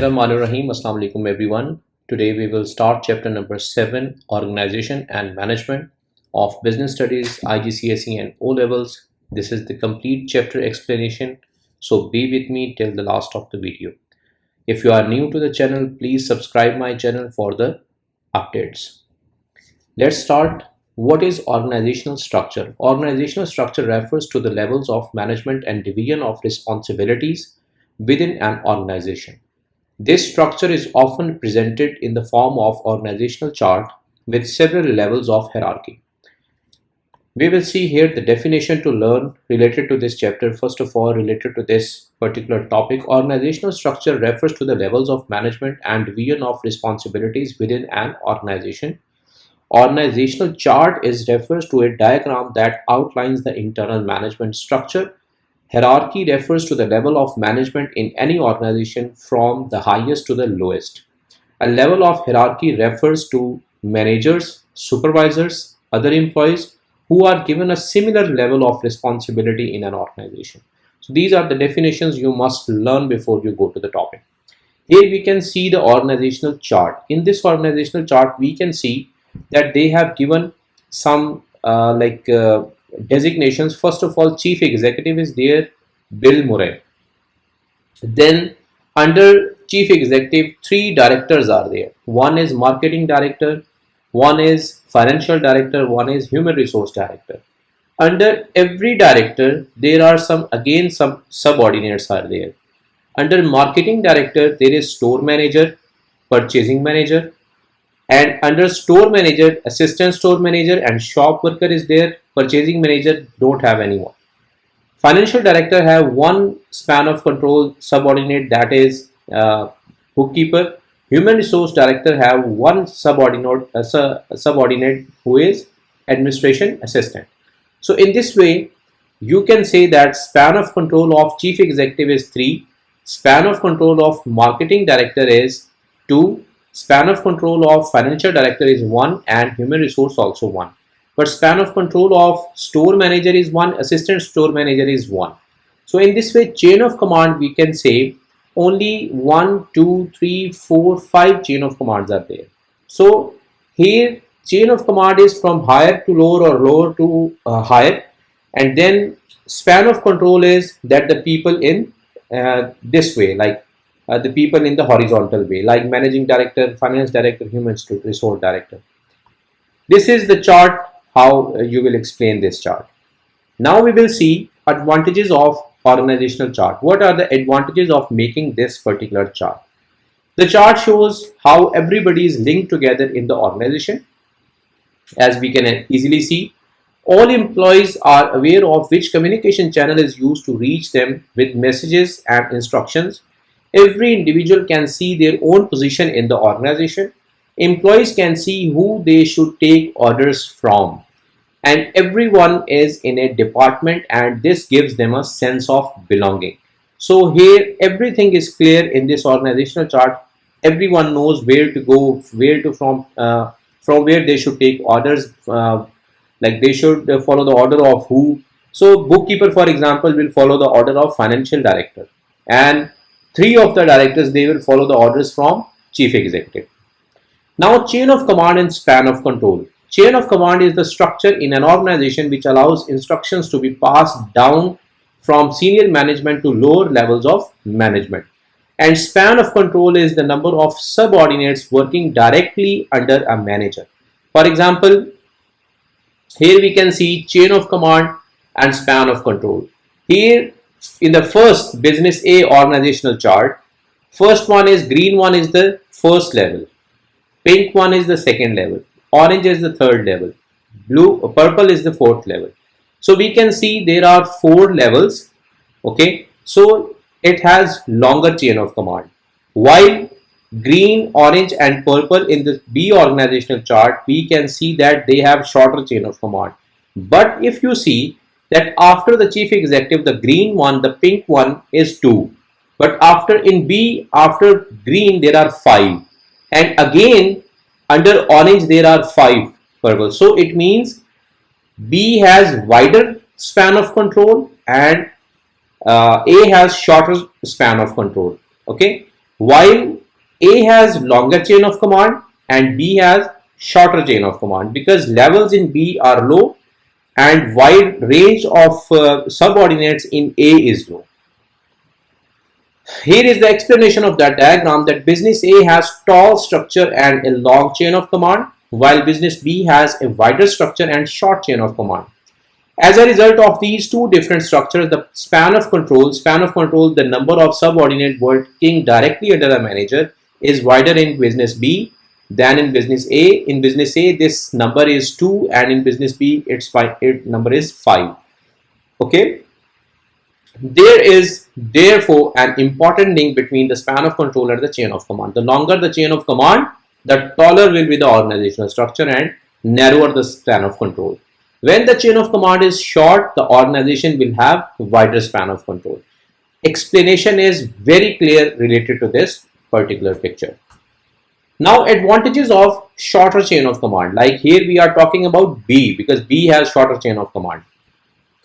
Bismillahirrahmanirrahim. Assalamu alaikum everyone. Today we will start chapter number 7, Organization and Management of Business Studies, IGCSE and O Levels. This is the complete chapter explanation, so be with me till the last of the video. If you are new to the channel, please subscribe my channel for the updates. Let's start. What is organizational structure? Organizational structure refers to the levels of management and division of responsibilities within an organization. This structure is often presented in the form of organizational chart with several levels of hierarchy. We will see here the definition to learn related to this chapter. First of all, related to this particular topic, organizational structure refers to the levels of management and division of responsibilities within an organization. Organizational chart refers to a diagram that outlines the internal management structure. Hierarchy refers to the level of management in any organization from the highest to the lowest. A level of hierarchy refers to managers, supervisors, other employees who are given a similar level of responsibility in an organization. So these are the definitions you must learn before you go to the topic. Here we can see the organizational chart. In this organizational chart, we can see that they have given some designations. First of all, chief executive is there, Bill Murray. Then under chief executive, 3 directors are there. One is marketing director, one is financial director, one is human resource director. Under every director, there are some subordinates are there. Under marketing director, there is store manager, purchasing manager, and under store manager, assistant store manager and shop worker is there. Purchasing manager don't have anyone. Financial director have one span of control subordinate, that is bookkeeper. Human resource director have one subordinate who is administration assistant. So in this way, you can say that span of control of chief executive is 3, span of control of marketing director is 2, span of control of financial director is 1, and human resource also 1. But span of control of store manager is 1, assistant store manager is 1. So in this way, chain of command, we can say only 1, 2, 3, 4, 5 chain of commands are there. So here chain of command is from higher to lower or lower to higher, and then span of control is that the people in this way, like the people in the horizontal way, like managing director, finance director, human resource director. This is the chart, how you will explain this chart. Now we will see advantages of organizational chart. What are the advantages of making this particular chart? The chart shows how everybody is linked together in the organization. As we can easily see, all employees are aware of which communication channel is used to reach them with messages and instructions. Every individual can see their own position in the organization. Employees can see who they should take orders from. And everyone is in a department, and this gives them a sense of belonging. So here everything is clear in this organizational chart. Everyone knows where to go, from where they should take orders, like they should follow the order of who. So bookkeeper, for example, will follow the order of financial director, and 3 of the directors, they will follow the orders from chief executive. Now, chain of command and span of control. Chain of command is the structure in an organization which allows instructions to be passed down from senior management to lower levels of management. And span of control is the number of subordinates working directly under a manager. For example, here we can see chain of command and span of control. Here in the first business A organizational chart, first one is green one is the first level, pink one is the second level, orange is the third level, purple is the fourth level. So we can see there are 4 levels. Okay, so it has longer chain of command, while green, orange and purple in the B organizational chart, we can see that they have shorter chain of command. But if you see that after the chief executive, the green one, the pink one is 2, but after in B, after green, there are 5, and again under orange there are 5 purple. So it means B has wider span of control and A has shorter span of control. Okay, while A has longer chain of command and B has shorter chain of command, because levels in B are low and wide range of subordinates in A is low. Here is the explanation of that diagram, that business A has tall structure and a long chain of command, while business B has a wider structure and short chain of command. As a result of these two different structures, the span of control, the number of subordinates working directly under a manager, is wider in business B than in business A. In business A, this number is 2, and in business B, its number is 5. Okay. There is therefore an important link between the span of control and the chain of command. The longer the chain of command, the taller will be the organizational structure and narrower the span of control. When the chain of command is short, the organization will have wider span of control. Explanation is very clear related to this particular picture. Now, advantages of shorter chain of command. Like here we are talking about B, because B has shorter chain of command.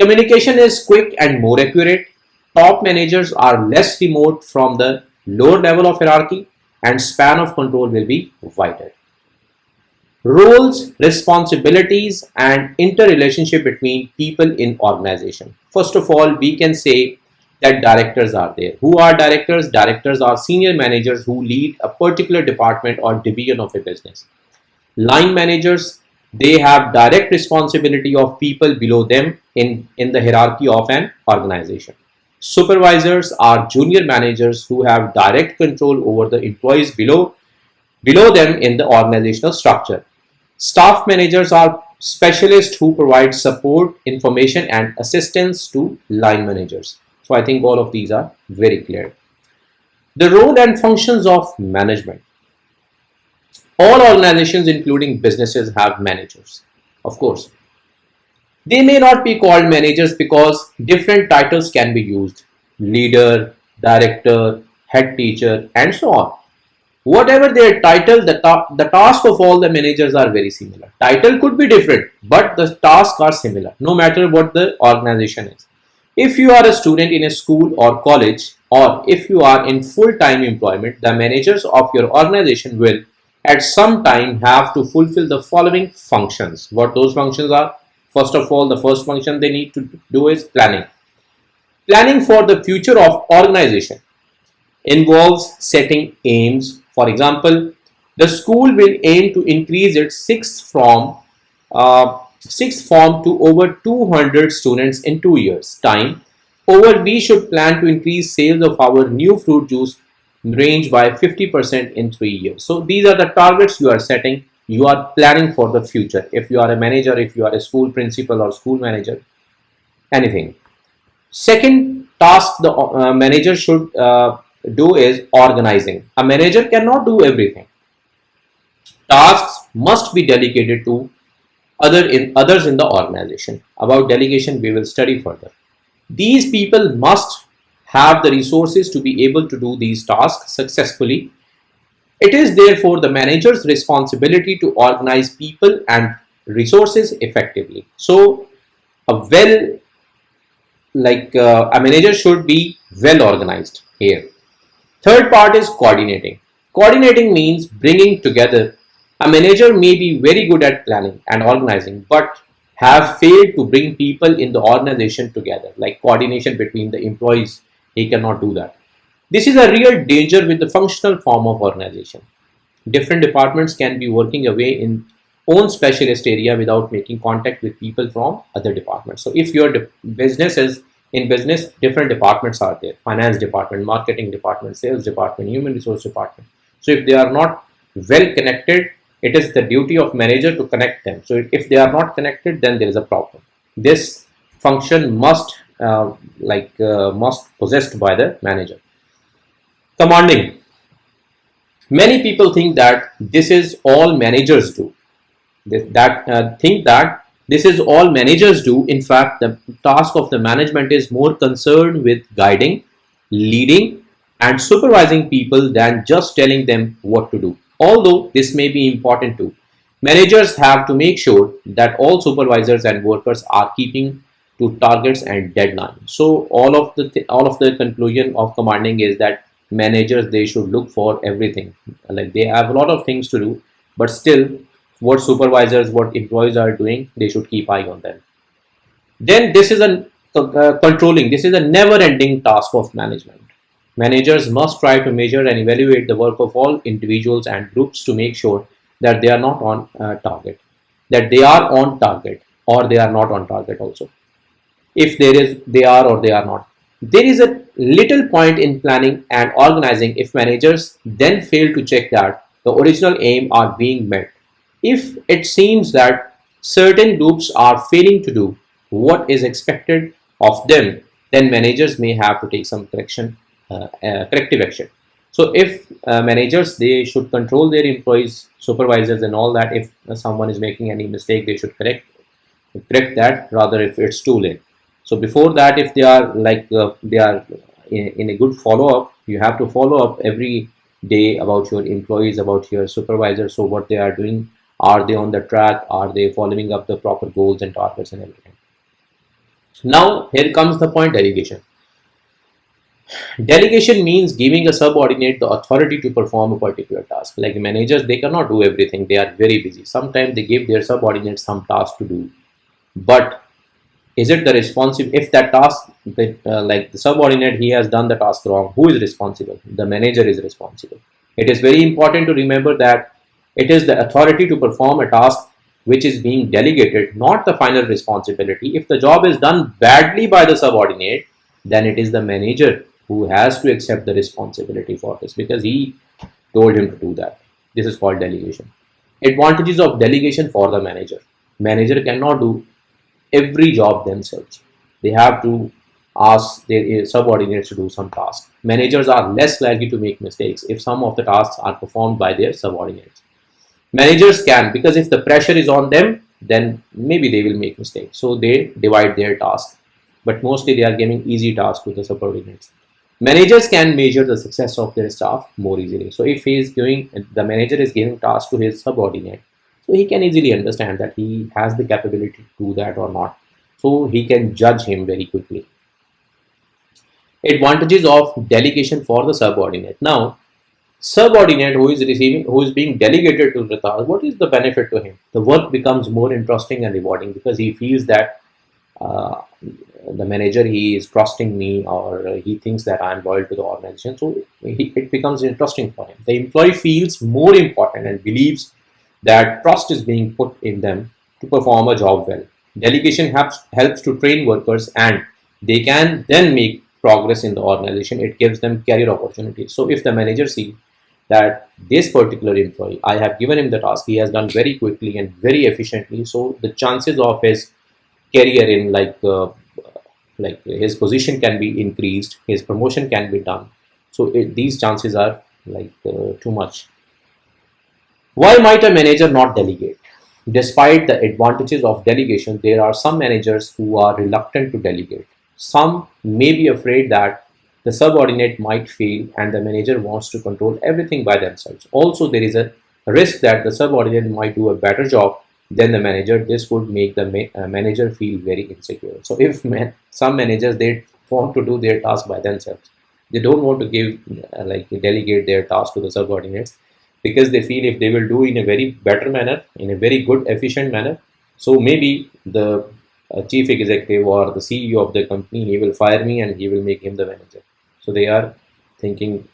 Communication is quick and more accurate. Top managers are less remote from the lower level of hierarchy, and span of control will be wider. Roles, responsibilities, and interrelationship between people in organization. First of all, we can say that directors are there. Who are directors? Directors are senior managers who lead a particular department or division of a business. Line managers, they have direct responsibility of people below them in the hierarchy of an organization. Supervisors are junior managers who have direct control over the employees below them in the organizational structure. Staff managers are specialists who provide support, information, and assistance to line managers. So I think all of these are very clear. The role and functions of management. All organizations, including businesses, have managers. Of course, they may not be called managers because different titles can be used: leader, director, head teacher, and so on. Whatever their title, the task of all the managers are very similar. Title could be different, but the tasks are similar, no matter what the organization is. If you are a student in a school or college, or if you are in full-time employment, the managers of your organization will at some time have to fulfill the following functions. What those functions are? First of all, the first function they need to do is planning. Planning for the future of organization involves setting aims. For example, the school will aim to increase its sixth form to over 200 students in 2 years' time. We should plan to increase sales of our new fruit juice range by 50% in 3 years. So these are the targets you are setting. You are planning for the future. If you are a manager, if you are a school principal or school manager, anything. Second task the manager should do is organizing. A manager cannot do everything. Tasks must be delegated to others in the organization. About delegation, we will study further. These people must have the resources to be able to do these tasks successfully. It is therefore the manager's responsibility to organize people and resources effectively. So, a manager should be well organized here. Third part is coordinating. Coordinating means bringing together. A manager may be very good at planning and organizing, but have failed to bring people in the organization together, like coordination between the employees. He cannot do that. This is a real danger with the functional form of organization. Different departments can be working away in own specialist area without making contact with people from other departments. So if your business is in business, different departments are there: finance department, marketing department, sales department, human resource department. So if they are not well connected, it is the duty of manager to connect them. So if they are not connected, then there is a problem. This function must possessed by the manager. Commanding. Many people think that this is all managers do. Think that this is all managers do. In fact, the task of the management is more concerned with guiding, leading, and supervising people than just telling them what to do. Although this may be important too, managers have to make sure that all supervisors and workers are keeping to targets and deadlines. So all of the conclusion of commanding is that managers, they should look for everything. Like they have a lot of things to do, but still, what supervisors, what employees are doing, they should keep eye on them. Then this is a controlling. This is a never-ending task of management. Managers must try to measure and evaluate the work of all individuals and groups to make sure that they are not on target, that they are on target, or they are not on target also. If there is, they are or they are not. There is a little point in planning and organizing if managers then fail to check that the original aim are being met. If it seems that certain groups are failing to do what is expected of them, then managers may have to take some corrective action. So if managers, they should control their employees, supervisors and all that. If someone is making any mistake, they should correct that, rather if it's too late. So before that, if they are they are in a good follow up, you have to follow up every day about your employees, about your supervisors. So what they are doing, are they on the track, are they following up the proper goals and targets and everything. Now here comes the point: delegation. Delegation means giving a subordinate the authority to perform a particular task. Like managers, they cannot do everything, they are very busy. Sometimes they give their subordinates some task to do, but is it the responsible, if that task that like the subordinate, he has done the task wrong, who is responsible? The manager is responsible. It is very important to remember that it is the authority to perform a task which is being delegated, not the final responsibility. If the job is done badly by the subordinate, then it is the manager who has to accept the responsibility for this, because he told him to do that. This is called delegation. Advantages of delegation for the manager: manager cannot do every job themselves. They have to ask their subordinates to do some tasks. Managers are less likely to make mistakes if some of the tasks are performed by their subordinates. Managers can, because if the pressure is on them, then maybe they will make mistakes. So they divide their tasks, but mostly they are giving easy tasks to the subordinates. Managers can measure the success of their staff more easily. So if he is giving, the manager is giving tasks to his subordinate, so he can easily understand that he has the capability to do that or not. So he can judge him very quickly. Advantages of delegation for the subordinate. Now, subordinate who is being delegated to the task, what is the benefit to him? The work becomes more interesting and rewarding, because he feels that uh, the manager, he is trusting me, or he thinks that I am loyal to the organization. So it becomes interesting for him. The employee feels more important and believes that trust is being put in them to perform a job well. Delegation helps to train workers, and they can then make progress in the organization. It gives them career opportunities. So if the manager sees that this particular employee, I have given him the task, he has done very quickly and very efficiently, so the chances of his career in like his position can be increased, his promotion can be done. So these chances are too much. Why might a manager not delegate? Despite the advantages of delegation, there are some managers who are reluctant to delegate. Some may be afraid that the subordinate might fail and the manager wants to control everything by themselves. Also, there is a risk that the subordinate might do a better job than the manager. This would make the manager feel very insecure. So if some managers, they want to do their task by themselves, they don't want to give delegate their task to the subordinates, because they feel if they will do in a very better manner, in a very good efficient manner, so maybe the chief executive or the CEO of the company, he will fire me and he will make him the manager. So they are thinking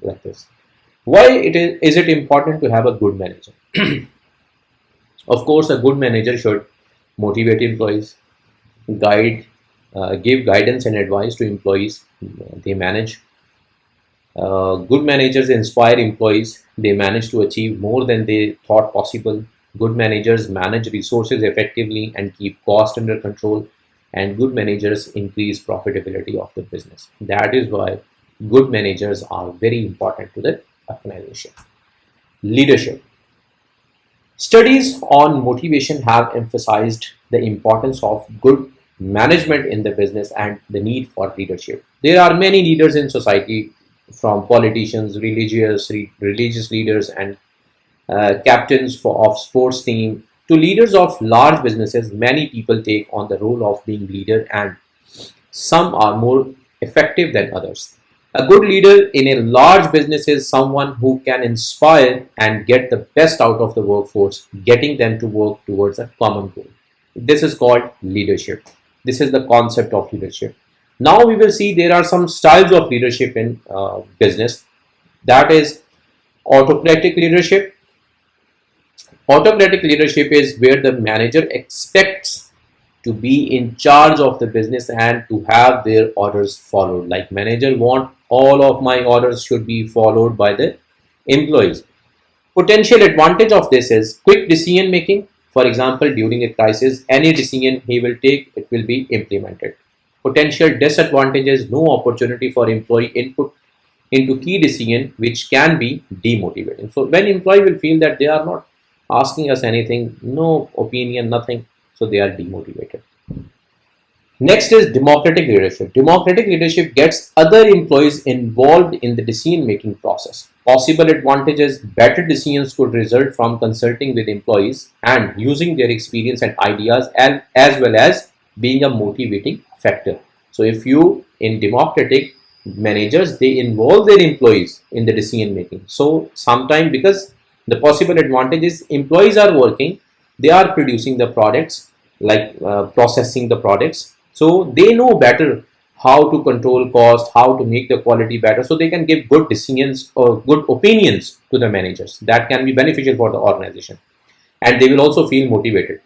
like this. Why is it important to have a good manager? Of course, a good manager should motivate employees, give guidance and advice to employees they manage. Good managers inspire employees. They manage to achieve more than they thought possible. Good managers manage resources effectively and keep cost under control. And good managers increase profitability of the business. That is why good managers are very important to the organization. Leadership. Studies on motivation have emphasized the importance of good management in the business and the need for leadership. There are many leaders in society, from politicians, religious leaders, and captains of sports team to leaders of large businesses. Many people take on the role of being leader, and some are more effective than others. A good leader in a large business is someone who can inspire and get the best out of the workforce, getting them to work towards a common goal. This is called leadership. This is the concept of leadership. Now we will see there are some styles of leadership in business. That is autocratic leadership. Autocratic leadership is where the manager expects to be in charge of the business and to have their orders followed. Like manager want all of my orders should be followed by the employees. Potential advantage of this is quick decision making. For example, during a crisis, any decision he will take, it will be implemented. Potential disadvantages, no opportunity for employee input into key decision, which can be demotivating. So when employee will feel that they are not asking us anything, no opinion, nothing, so they are demotivated. Next is democratic leadership. Democratic leadership gets other employees involved in the decision making process. Possible advantages, better decisions could result from consulting with employees and using their experience and ideas, and as well as being a motivating factor. So if you in democratic managers, they involve their employees in the decision making. So sometimes, because the possible advantage is employees are working, they are producing the products, like processing the products, so they know better how to control cost, how to make the quality better, so they can give good decisions or good opinions to the managers that can be beneficial for the organization, and they will also feel motivated.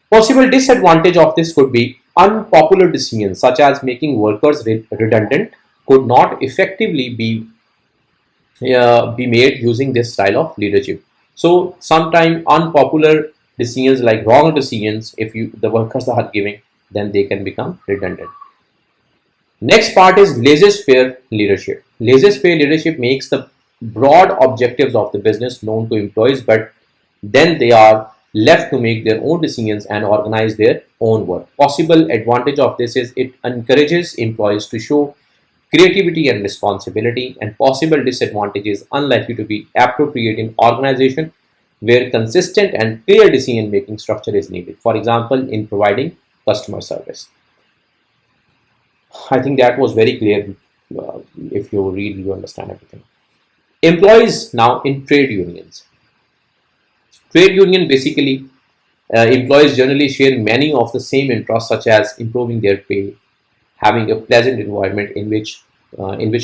Possible disadvantage of this could be unpopular decisions such as making workers redundant could not effectively be made using this style of leadership. So sometimes unpopular decisions, like wrong decisions, if the workers are giving, then they can become redundant. Next part is laissez-faire leadership. Laissez-faire leadership makes the broad objectives of the business known to employees, but then they are left to make their own decisions and organize their own work. Possible advantage of this is it encourages employees to show creativity and responsibility, and possible disadvantages unlikely to be appropriate in organization where consistent and clear decision making structure is needed. For example, in providing customer service. I think that was very clear. If you read, you understand everything. Employees now in trade unions. Trade union basically, employees generally share many of the same interests, such as improving their pay, having a pleasant environment in which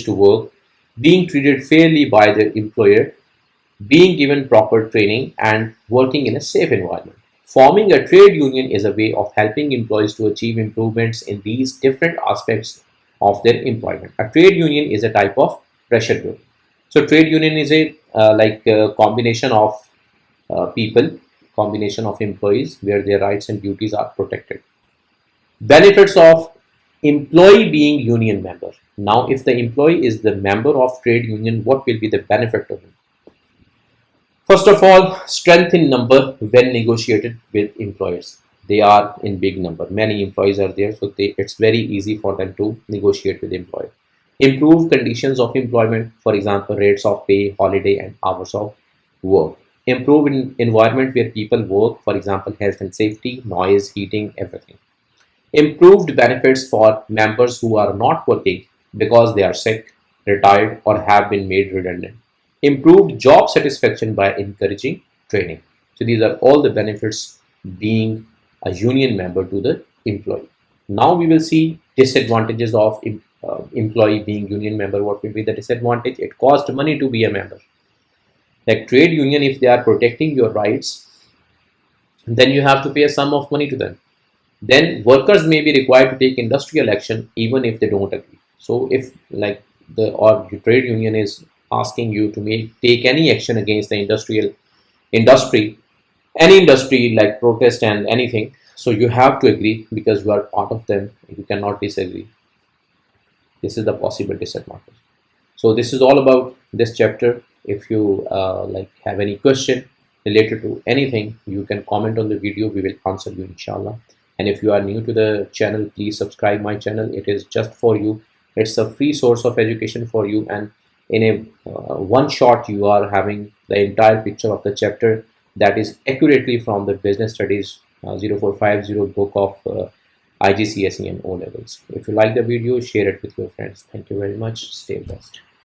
to work, being treated fairly by their employer, being given proper training, and working in a safe environment. Forming a trade union is a way of helping employees to achieve improvements in these different aspects of their employment. A trade union is a type of pressure group. So trade union is a combination of people, combination of employees where their rights and duties are protected. Benefits of employee being union member. Now, if the employee is the member of trade union, what will be the benefit to him? First of all, strength in number when negotiated with employers. They are in big number. Many employees are there, so it's very easy for them to negotiate with the employer. Improve conditions of employment, for example, rates of pay, holiday, and hours of work. Improve environment where people work, for example, health and safety, noise, heating, everything. Improved benefits for members who are not working because they are sick, retired, or have been made redundant. Improved job satisfaction by encouraging training. So these are all the benefits being a union member to the employee. Now we will see disadvantages of employee being union member. What will be the disadvantage? It costs money to be a member. Like trade union, if they are protecting your rights, then you have to pay a sum of money to them. Then workers may be required to take industrial action even if they don't agree. So if like the trade union is asking you to take any action against the industry, any industry like protest and anything, so you have to agree because you are part of them. You cannot disagree. This is the possible disadvantage. So this is all about this chapter. If you have any question related to anything, you can comment on the video. We will answer you, inshallah. And if you are new to the channel, please subscribe my channel. It is just for you. It's a free source of education for you, and in a one shot you are having the entire picture of the chapter that is accurately from the business studies 0450 book of IGCSE and O levels. If you like the video, share it with your friends. Thank you very much. Stay blessed.